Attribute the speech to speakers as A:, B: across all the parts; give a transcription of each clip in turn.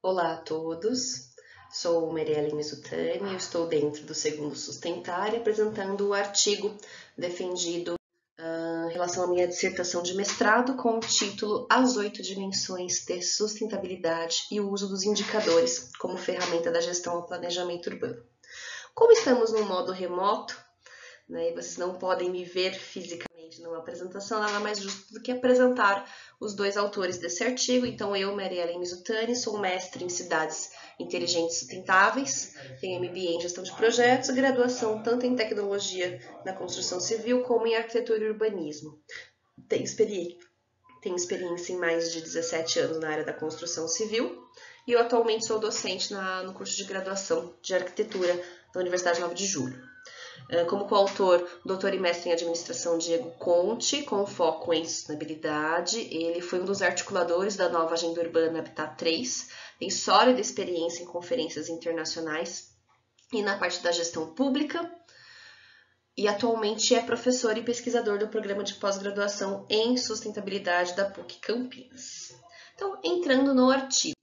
A: Olá a todos, sou Marielle Mizutani, eu estou dentro do segundo Sustentar apresentando o artigo defendido em relação à minha dissertação de mestrado com o título As 8 dimensões de sustentabilidade e o uso dos indicadores como ferramenta da gestão ao planejamento urbano. Como estamos no modo remoto, e vocês não podem me ver fisicamente numa apresentação, nada mais justo do que apresentar os dois autores desse artigo. Então, eu, Marielle Mizutani, sou mestre em cidades inteligentes e sustentáveis, tenho MBA em gestão de projetos, graduação tanto em tecnologia na construção civil como em arquitetura e urbanismo. Tenho experiência em mais de 17 anos na área da construção civil e eu atualmente sou docente no curso de graduação de arquitetura da Universidade 9 de Julho. Como coautor, doutor e mestre em administração Diego Conte, com foco em sustentabilidade. Ele foi um dos articuladores da nova Agenda Urbana Habitat 3, tem sólida experiência em conferências internacionais e na parte da gestão pública, e atualmente é professor e pesquisador do programa de pós-graduação em sustentabilidade da PUC Campinas. Então, entrando no artigo,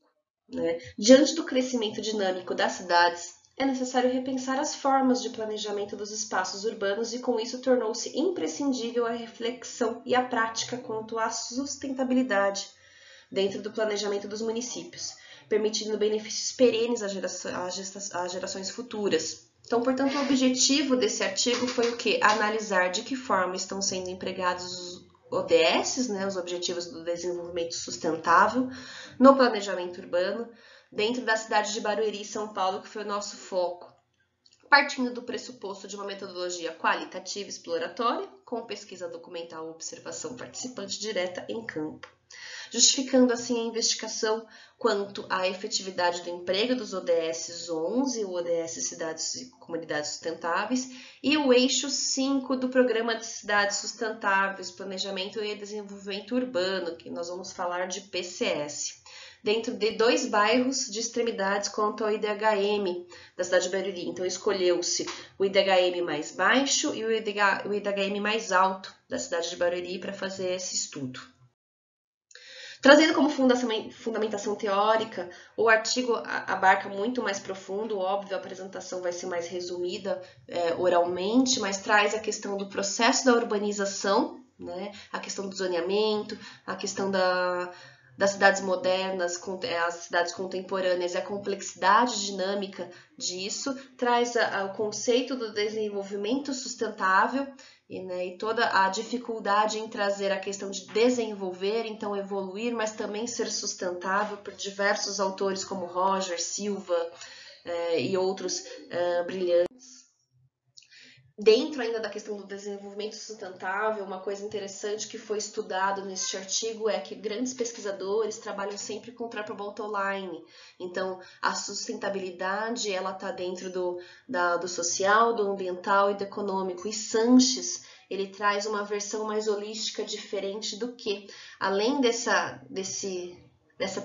A: diante do crescimento dinâmico das cidades, é necessário repensar as formas de planejamento dos espaços urbanos e, com isso, tornou-se imprescindível a reflexão e a prática quanto à sustentabilidade dentro do planejamento dos municípios, permitindo benefícios perenes às gerações futuras. Então, portanto, o objetivo desse artigo foi o quê? Analisar de que forma estão sendo empregados os ODS, os Objetivos do Desenvolvimento Sustentável, no planejamento urbano, dentro da cidade de Barueri, São Paulo, que foi o nosso foco, partindo do pressuposto de uma metodologia qualitativa e exploratória, com pesquisa documental, observação participante direta em campo, justificando assim a investigação quanto à efetividade do emprego dos ODS 11, o ODS Cidades e Comunidades Sustentáveis, e o eixo 5 do Programa de Cidades Sustentáveis, Planejamento e Desenvolvimento Urbano, que nós vamos falar de PCS, dentro de 2 bairros de extremidades quanto ao IDHM da cidade de Barueri. Então, escolheu-se o IDHM mais baixo e o IDHM mais alto da cidade de Barueri para fazer esse estudo. Trazendo como fundamentação teórica, o artigo abarca muito mais profundo, óbvio, a apresentação vai ser mais resumida oralmente, mas traz a questão do processo da urbanização, a questão do zoneamento, a questão das cidades modernas, as cidades contemporâneas e a complexidade dinâmica disso, traz o conceito do desenvolvimento sustentável e toda a dificuldade em trazer a questão de desenvolver, então evoluir, mas também ser sustentável por diversos autores como Roger, Silva e outros brilhantes. Dentro ainda da questão do desenvolvimento sustentável, uma coisa interessante que foi estudado neste artigo é que grandes pesquisadores trabalham sempre com Traple-Bottom-Line. Então, a sustentabilidade ela está dentro do social, do ambiental e do econômico. E Sanches, ele traz uma versão mais holística, diferente do que, além dessa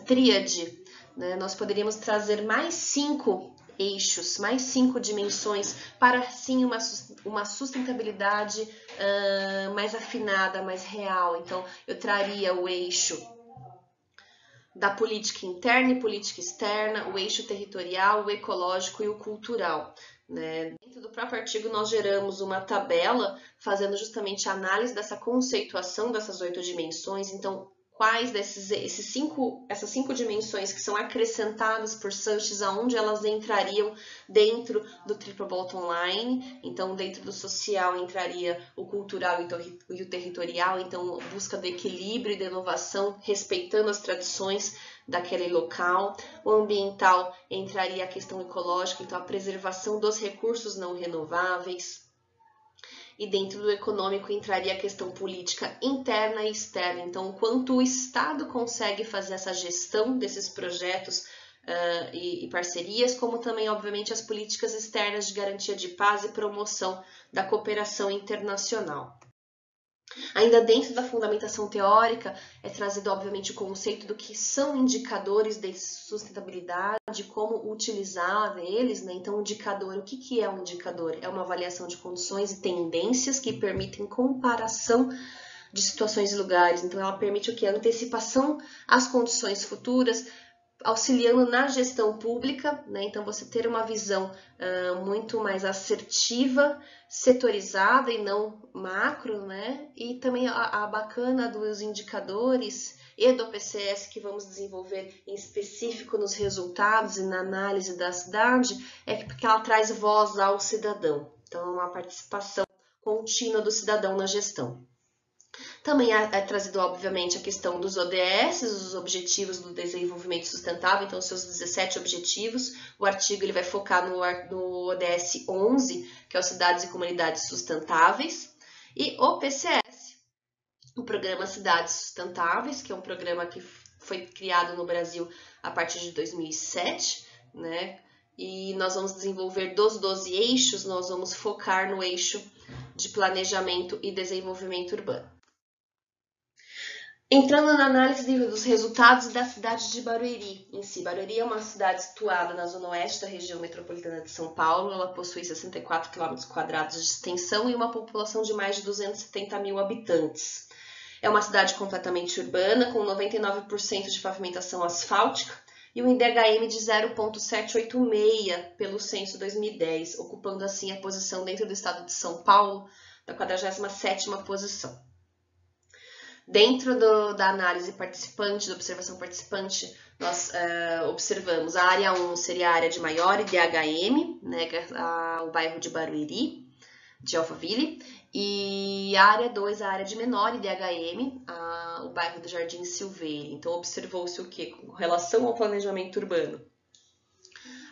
A: tríade, nós poderíamos trazer mais 5 eixos, mais 5 dimensões para sim uma sustentabilidade mais afinada, mais real. Então, eu traria o eixo da política interna e política externa, o eixo territorial, o ecológico e o cultural. Dentro do próprio artigo, nós geramos uma tabela fazendo justamente a análise dessa conceituação dessas 8 dimensões. Então, quais essas 5 dimensões que são acrescentadas por Sanches, aonde elas entrariam dentro do Triple Bottom Line. Então, dentro do social entraria o cultural e o territorial, então busca do equilíbrio e da inovação, respeitando as tradições daquele local. O ambiental entraria a questão ecológica, então a preservação dos recursos não renováveis. E dentro do econômico entraria a questão política interna e externa. Então, quanto o Estado consegue fazer essa gestão desses projetos e parcerias, como também, obviamente, as políticas externas de garantia de paz e promoção da cooperação internacional. Ainda dentro da fundamentação teórica, é trazido, obviamente, o conceito do que são indicadores de sustentabilidade, como utilizar eles, Então, indicador, o que é um indicador? É uma avaliação de condições e tendências que permitem comparação de situações e lugares. Então, ela permite o quê? A antecipação às condições futuras, auxiliando na gestão pública, né? Então você ter uma visão muito mais assertiva, setorizada e não macro, né? E também a bacana dos indicadores e do PCS que vamos desenvolver em específico nos resultados e na análise da cidade é porque ela traz voz ao cidadão. Então é uma participação contínua do cidadão na gestão. Também é trazido, obviamente, a questão dos ODS, os Objetivos do Desenvolvimento Sustentável, então, seus 17 objetivos. O artigo ele vai focar no ODS 11, que é o Cidades e Comunidades Sustentáveis, e o PCS, o Programa Cidades Sustentáveis, que é um programa que foi criado no Brasil a partir de 2007, né? E nós vamos desenvolver dos 12 eixos, nós vamos focar no eixo de planejamento e desenvolvimento urbano. Entrando na análise dos resultados da cidade de Barueri em si. Barueri é uma cidade situada na zona oeste da região metropolitana de São Paulo. Ela possui 64 km² de extensão e uma população de mais de 270 mil habitantes. É uma cidade completamente urbana, com 99% de pavimentação asfáltica e um IDHM de 0,786 pelo censo 2010, ocupando assim a posição dentro do estado de São Paulo, da 47ª posição. Dentro da análise participante, da observação participante, nós observamos a área 1 seria a área de maior IDHM, né, o bairro de Barueri, de Alphaville, e a área 2, a área de menor IDHM, o bairro do Jardim Silveira. Então, observou-se o que? Com relação ao planejamento urbano.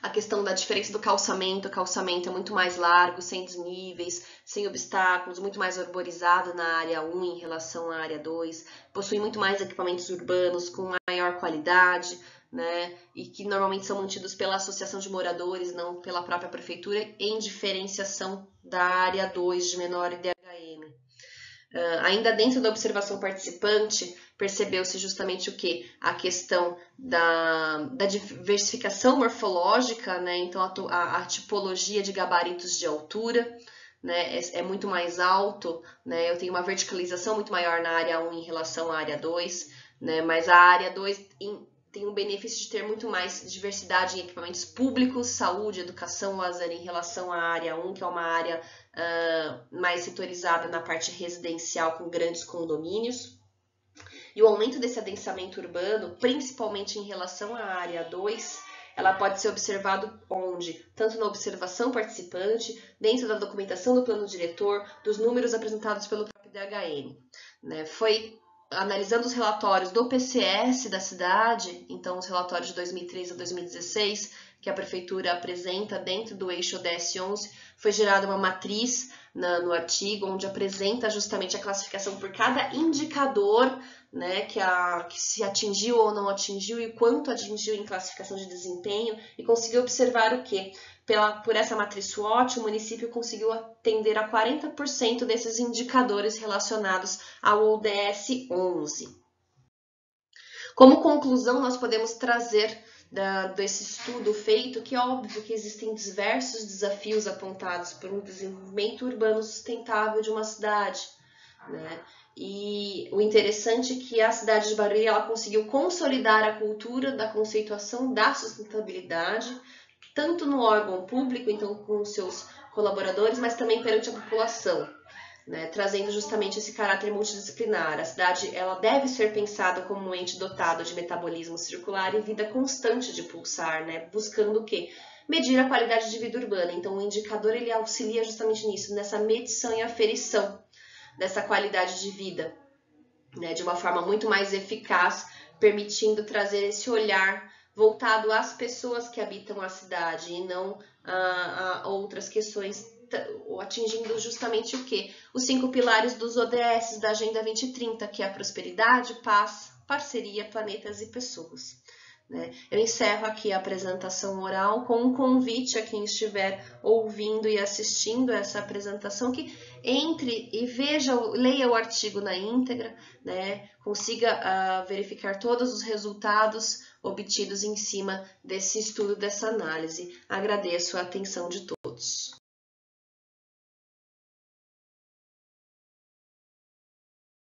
A: A questão da diferença do calçamento, o calçamento é muito mais largo, sem desníveis, sem obstáculos, muito mais arborizado na área 1 em relação à área 2, possui muito mais equipamentos urbanos com maior qualidade, né, e que normalmente são mantidos pela associação de moradores, não pela própria prefeitura, em diferenciação da área 2 de menor IDHM. Ainda dentro da observação participante, percebeu-se justamente o que? A questão da diversificação morfológica, né? Então a tipologia de gabaritos de altura, né? É muito mais alto, né? Eu tenho uma verticalização muito maior na área 1 em relação à área 2, né? Mas a área 2 tem o benefício de ter muito mais diversidade em equipamentos públicos, saúde, educação, lazer em relação à área 1, que é uma área mais setorizada na parte residencial com grandes condomínios. E o aumento desse adensamento urbano, principalmente em relação à área 2, ela pode ser observado onde? Tanto na observação participante, dentro da documentação do plano diretor, dos números apresentados pelo próprio IDHM. Né? Foi analisando os relatórios do PCS da cidade, então os relatórios de 2013 a 2016, que a prefeitura apresenta dentro do eixo ODS 11, foi gerada uma matriz no artigo, onde apresenta justamente a classificação por cada indicador, né, que se atingiu ou não atingiu e quanto atingiu em classificação de desempenho, e conseguiu observar o quê? Por essa matriz SWOT, o município conseguiu atender a 40% desses indicadores relacionados ao ODS 11. Como conclusão, nós podemos trazer desse estudo feito que é óbvio que existem diversos desafios apontados por um desenvolvimento urbano sustentável de uma cidade, né? E o interessante é que a cidade de Barueri ela conseguiu consolidar a cultura da conceituação da sustentabilidade, tanto no órgão público, então com os seus colaboradores, mas também perante a população, né, trazendo justamente esse caráter multidisciplinar. A cidade ela deve ser pensada como um ente dotado de metabolismo circular e vida constante de pulsar, né, buscando o quê? Medir a qualidade de vida urbana. Então, o indicador ele auxilia justamente nisso, nessa medição e aferição dessa qualidade de vida, né, de uma forma muito mais eficaz, permitindo trazer esse olhar voltado às pessoas que habitam a cidade e não a outras questões, atingindo justamente o quê? Os 5 pilares dos ODS da Agenda 2030, que é a prosperidade, paz, parceria, planetas e pessoas. Né? Eu encerro aqui a apresentação oral com um convite a quem estiver ouvindo e assistindo essa apresentação que entre e leia o artigo na íntegra, né? Consiga verificar todos os resultados obtidos em cima desse estudo, dessa análise. Agradeço a atenção de todos.